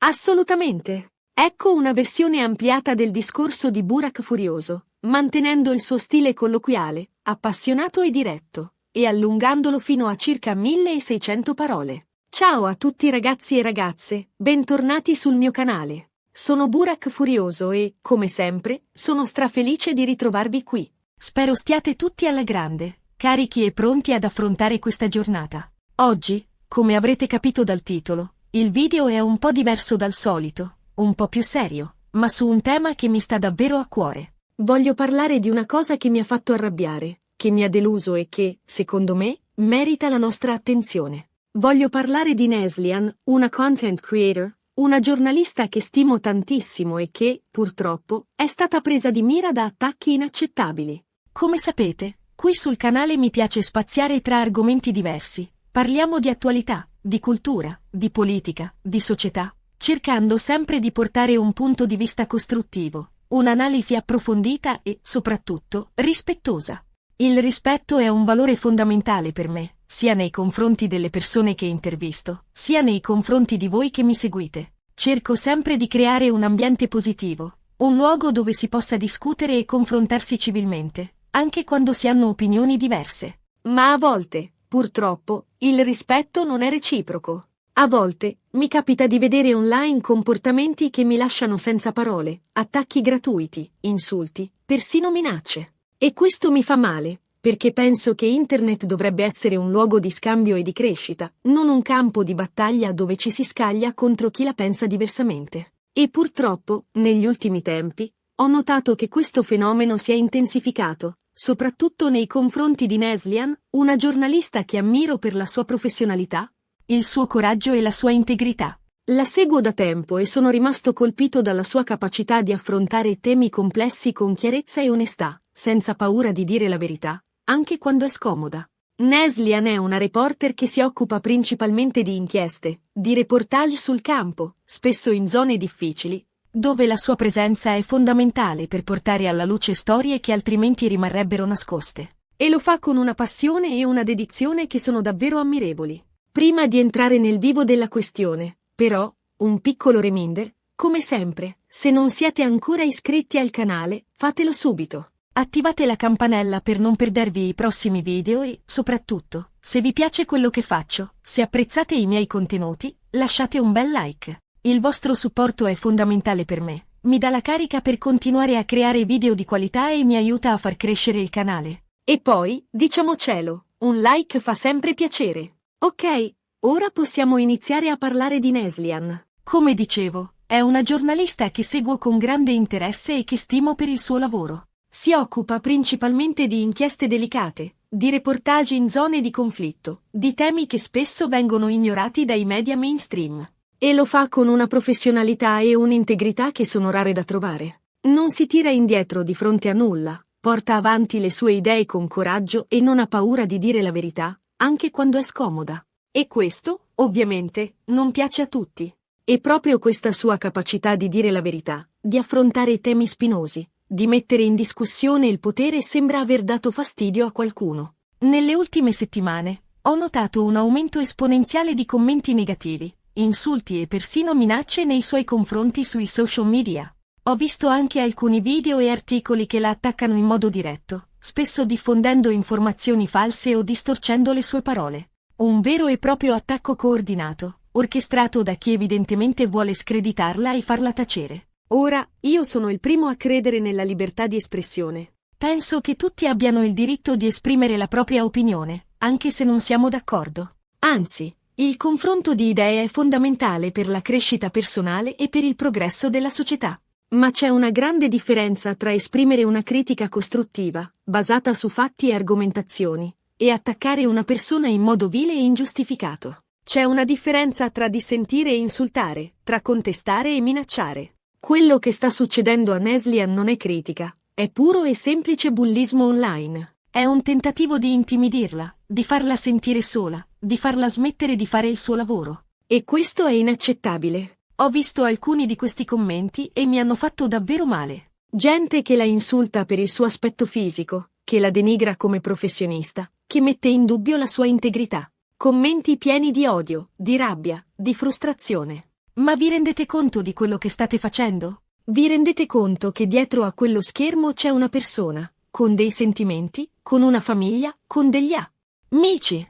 Assolutamente. Ecco una versione ampliata del discorso di Burak Furioso, mantenendo il suo stile colloquiale, appassionato e diretto, e allungandolo fino a circa 1600 parole. Ciao a tutti ragazzi e ragazze, bentornati sul mio canale. Sono Burak Furioso e, come sempre, sono strafelice di ritrovarvi qui. Spero stiate tutti alla grande, carichi e pronti ad affrontare questa giornata. Oggi, come avrete capito dal titolo, il video è un po' diverso dal solito, un po' più serio, ma su un tema che mi sta davvero a cuore. Voglio parlare di una cosa che mi ha fatto arrabbiare, che mi ha deluso e che, secondo me, merita la nostra attenzione. Voglio parlare di Neslihan, una content creator, una giornalista che stimo tantissimo e che, purtroppo, è stata presa di mira da attacchi inaccettabili. Come sapete, qui sul canale mi piace spaziare tra argomenti diversi. Parliamo di attualità, di cultura, di politica, di società, cercando sempre di portare un punto di vista costruttivo, un'analisi approfondita e, soprattutto, rispettosa. Il rispetto è un valore fondamentale per me, sia nei confronti delle persone che intervisto, sia nei confronti di voi che mi seguite. Cerco sempre di creare un ambiente positivo, un luogo dove si possa discutere e confrontarsi civilmente, anche quando si hanno opinioni diverse. Ma a volte, purtroppo, il rispetto non è reciproco. A volte, mi capita di vedere online comportamenti che mi lasciano senza parole, attacchi gratuiti, insulti, persino minacce. E questo mi fa male, perché penso che Internet dovrebbe essere un luogo di scambio e di crescita, non un campo di battaglia dove ci si scaglia contro chi la pensa diversamente. E purtroppo, negli ultimi tempi, ho notato che questo fenomeno si è intensificato, soprattutto nei confronti di Neslihan, una giornalista che ammiro per la sua professionalità, il suo coraggio e la sua integrità. La seguo da tempo e sono rimasto colpito dalla sua capacità di affrontare temi complessi con chiarezza e onestà, senza paura di dire la verità, anche quando è scomoda. Neslihan è una reporter che si occupa principalmente di inchieste, di reportage sul campo, spesso in zone difficili, dove la sua presenza è fondamentale per portare alla luce storie che altrimenti rimarrebbero nascoste. E lo fa con una passione e una dedizione che sono davvero ammirevoli. Prima di entrare nel vivo della questione, però, un piccolo reminder, come sempre, se non siete ancora iscritti al canale, fatelo subito. Attivate la campanella per non perdervi i prossimi video e, soprattutto, se vi piace quello che faccio, se apprezzate i miei contenuti, lasciate un bel like. Il vostro supporto è fondamentale per me, mi dà la carica per continuare a creare video di qualità e mi aiuta a far crescere il canale. E poi, diciamocelo, un like fa sempre piacere. Ok, ora possiamo iniziare a parlare di Neslihan. Come dicevo, è una giornalista che seguo con grande interesse e che stimo per il suo lavoro. Si occupa principalmente di inchieste delicate, di reportage in zone di conflitto, di temi che spesso vengono ignorati dai media mainstream. E lo fa con una professionalità e un'integrità che sono rare da trovare. Non si tira indietro di fronte a nulla, porta avanti le sue idee con coraggio e non ha paura di dire la verità, anche quando è scomoda. E questo, ovviamente, non piace a tutti. E proprio questa sua capacità di dire la verità, di affrontare temi spinosi, di mettere in discussione il potere sembra aver dato fastidio a qualcuno. Nelle ultime settimane, ho notato un aumento esponenziale di commenti negativi, insulti e persino minacce nei suoi confronti sui social media. Ho visto anche alcuni video e articoli che la attaccano in modo diretto, spesso diffondendo informazioni false o distorcendo le sue parole. Un vero e proprio attacco coordinato, orchestrato da chi evidentemente vuole screditarla e farla tacere. Ora, io sono il primo a credere nella libertà di espressione. Penso che tutti abbiano il diritto di esprimere la propria opinione, anche se non siamo d'accordo. Anzi, il confronto di idee è fondamentale per la crescita personale e per il progresso della società. Ma c'è una grande differenza tra esprimere una critica costruttiva, basata su fatti e argomentazioni, e attaccare una persona in modo vile e ingiustificato. C'è una differenza tra dissentire e insultare, tra contestare e minacciare. Quello che sta succedendo a Neslihan non è critica, è puro e semplice bullismo online. È un tentativo di intimidirla, di farla sentire sola, di farla smettere di fare il suo lavoro. E questo è inaccettabile. Ho visto alcuni di questi commenti e mi hanno fatto davvero male. Gente che la insulta per il suo aspetto fisico, che la denigra come professionista, che mette in dubbio la sua integrità. Commenti pieni di odio, di rabbia, di frustrazione. Ma vi rendete conto di quello che state facendo? Vi rendete conto che dietro a quello schermo c'è una persona, con dei sentimenti, con una famiglia, con degli amici?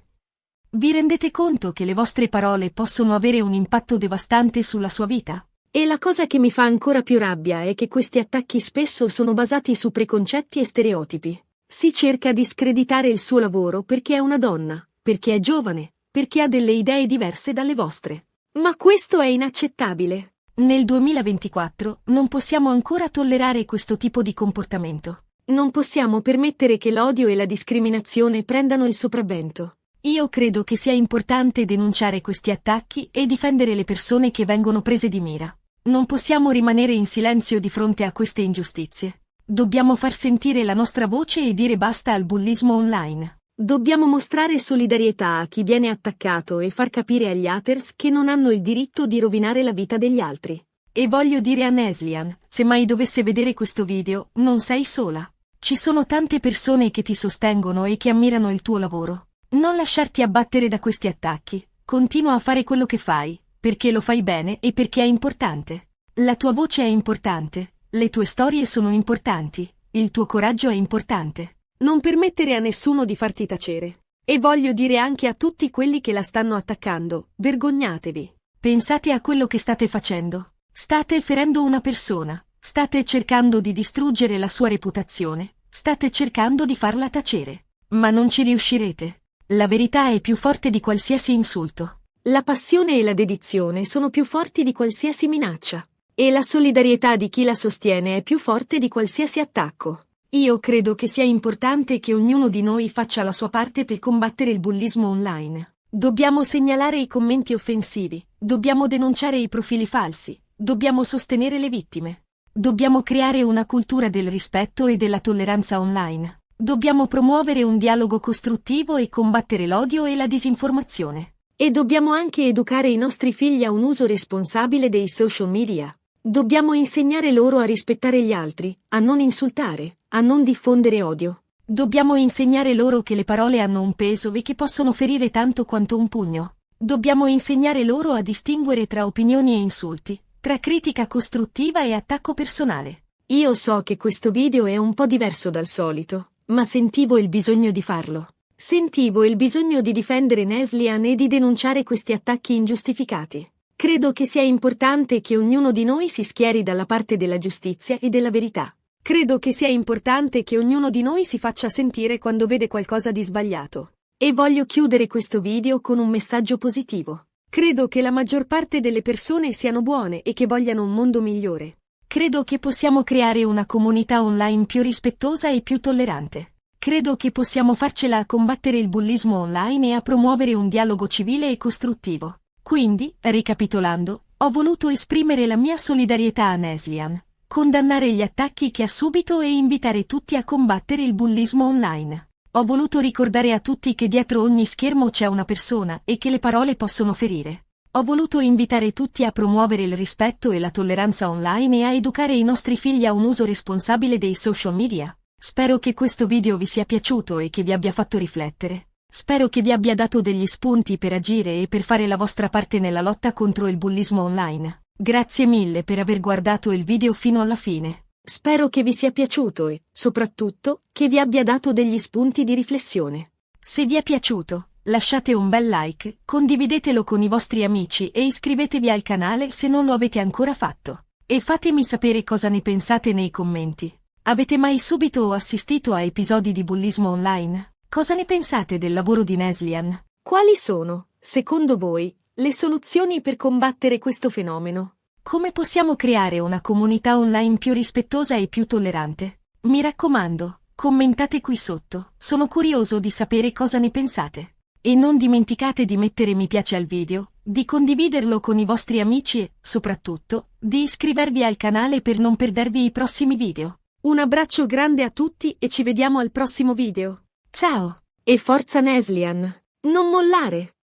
Vi rendete conto che le vostre parole possono avere un impatto devastante sulla sua vita? E la cosa che mi fa ancora più rabbia è che questi attacchi spesso sono basati su preconcetti e stereotipi. Si cerca di screditare il suo lavoro perché è una donna, perché è giovane, perché ha delle idee diverse dalle vostre. Ma questo è inaccettabile. Nel 2024 non possiamo ancora tollerare questo tipo di comportamento. Non possiamo permettere che l'odio e la discriminazione prendano il sopravvento. Io credo che sia importante denunciare questi attacchi e difendere le persone che vengono prese di mira. Non possiamo rimanere in silenzio di fronte a queste ingiustizie. Dobbiamo far sentire la nostra voce e dire basta al bullismo online. Dobbiamo mostrare solidarietà a chi viene attaccato e far capire agli haters che non hanno il diritto di rovinare la vita degli altri. E voglio dire a Neslihan, se mai dovesse vedere questo video, non sei sola. Ci sono tante persone che ti sostengono e che ammirano il tuo lavoro. Non lasciarti abbattere da questi attacchi. Continua a fare quello che fai, perché lo fai bene e perché è importante. La tua voce è importante, le tue storie sono importanti, il tuo coraggio è importante. Non permettere a nessuno di farti tacere. E voglio dire anche a tutti quelli che la stanno attaccando, vergognatevi. Pensate a quello che state facendo. State ferendo una persona, state cercando di distruggere la sua reputazione, state cercando di farla tacere. Ma non ci riuscirete. La verità è più forte di qualsiasi insulto. La passione e la dedizione sono più forti di qualsiasi minaccia. E la solidarietà di chi la sostiene è più forte di qualsiasi attacco. Io credo che sia importante che ognuno di noi faccia la sua parte per combattere il bullismo online. Dobbiamo segnalare i commenti offensivi, dobbiamo denunciare i profili falsi, dobbiamo sostenere le vittime. Dobbiamo creare una cultura del rispetto e della tolleranza online. Dobbiamo promuovere un dialogo costruttivo e combattere l'odio e la disinformazione. E dobbiamo anche educare i nostri figli a un uso responsabile dei social media. Dobbiamo insegnare loro a rispettare gli altri, a non insultare, a non diffondere odio. Dobbiamo insegnare loro che le parole hanno un peso e che possono ferire tanto quanto un pugno. Dobbiamo insegnare loro a distinguere tra opinioni e insulti, tra critica costruttiva e attacco personale. Io so che questo video è un po' diverso dal solito, ma sentivo il bisogno di farlo. Sentivo il bisogno di difendere Neslihan e di denunciare questi attacchi ingiustificati. Credo che sia importante che ognuno di noi si schieri dalla parte della giustizia e della verità. Credo che sia importante che ognuno di noi si faccia sentire quando vede qualcosa di sbagliato. E voglio chiudere questo video con un messaggio positivo. Credo che la maggior parte delle persone siano buone e che vogliano un mondo migliore. Credo che possiamo creare una comunità online più rispettosa e più tollerante. Credo che possiamo farcela a combattere il bullismo online e a promuovere un dialogo civile e costruttivo. Quindi, ricapitolando, ho voluto esprimere la mia solidarietà a Neslihan, condannare gli attacchi che ha subito e invitare tutti a combattere il bullismo online. Ho voluto ricordare a tutti che dietro ogni schermo c'è una persona e che le parole possono ferire. Ho voluto invitare tutti a promuovere il rispetto e la tolleranza online e a educare i nostri figli a un uso responsabile dei social media. Spero che questo video vi sia piaciuto e che vi abbia fatto riflettere. Spero che vi abbia dato degli spunti per agire e per fare la vostra parte nella lotta contro il bullismo online. Grazie mille per aver guardato il video fino alla fine. Spero che vi sia piaciuto e, soprattutto, che vi abbia dato degli spunti di riflessione. Se vi è piaciuto, lasciate un bel like, condividetelo con i vostri amici e iscrivetevi al canale se non lo avete ancora fatto. E fatemi sapere cosa ne pensate nei commenti. Avete mai subito o assistito a episodi di bullismo online? Cosa ne pensate del lavoro di Neslihan? Quali sono, secondo voi, le soluzioni per combattere questo fenomeno? Come possiamo creare una comunità online più rispettosa e più tollerante? Mi raccomando, commentate qui sotto, sono curioso di sapere cosa ne pensate. E non dimenticate di mettere mi piace al video, di condividerlo con i vostri amici e, soprattutto, di iscrivervi al canale per non perdervi i prossimi video. Un abbraccio grande a tutti e ci vediamo al prossimo video. Ciao! E forza Neslihan! Non mollare!